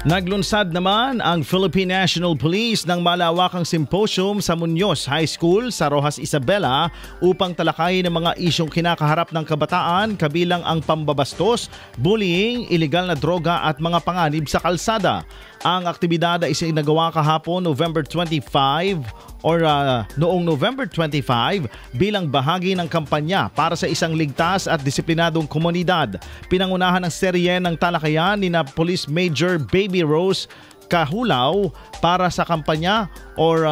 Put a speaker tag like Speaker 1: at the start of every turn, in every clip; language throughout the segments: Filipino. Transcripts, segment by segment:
Speaker 1: Naglunsad naman ang Philippine National Police ng malawakang symposium sa Muñoz High School sa Roxas Isabela upang talakayin ang mga isyong kinakaharap ng kabataan kabilang ang pambabastos, bullying, iligal na droga at mga panganib sa kalsada. Ang aktibidad ay isinagawa kahapon November 25 noong November 25 bilang bahagi ng kampanya para sa isang ligtas at disiplinadong komunidad. Pinangunahan ng serye ng talakayan ni Police Major Baby Rose Kahulaw para sa kampanya or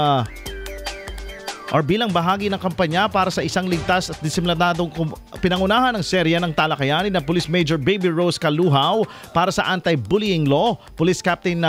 Speaker 1: bilang bahagi ng kampanya para sa isang ligtas at disiplinadong pinangunahan ng serya ng talakayan ni Police Major Baby Rose Kaluhaw para sa anti-bullying law, Police Captain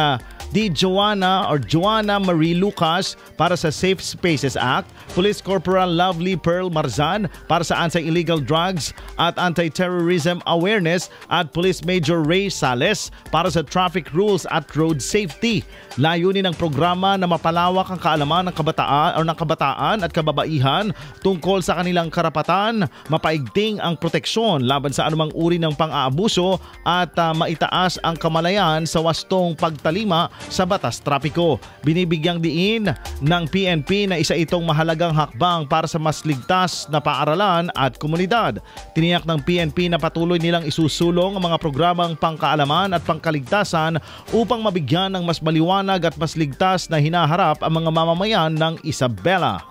Speaker 1: Joanna Marie Lucas para sa Safe Spaces Act, Police Corporal Lovely Pearl Marzan para sa anti-illegal drugs at anti-terrorism awareness at Police Major Ray Sales para sa traffic rules at road safety. Layunin ng programa na mapalawak ang kaalaman ng kabataan at kababaihan tungkol sa kanilang karapatan, mapaigting ang proteksyon laban sa anumang uri ng pang-aabuso at maitaas ang kamalayan sa wastong pagtalima sa batas trapiko. Binibigyang diin ng PNP na isa itong mahalagang hakbang para sa mas ligtas na paaralan at komunidad. Tiniyak ng PNP na patuloy nilang isusulong ang mga programang pangkaalaman at pangkaligtasan upang mabigyan ng mas maliwanag at mas ligtas na hinaharap ang mga mamamayan ng Isabela.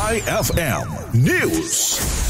Speaker 2: IFM News.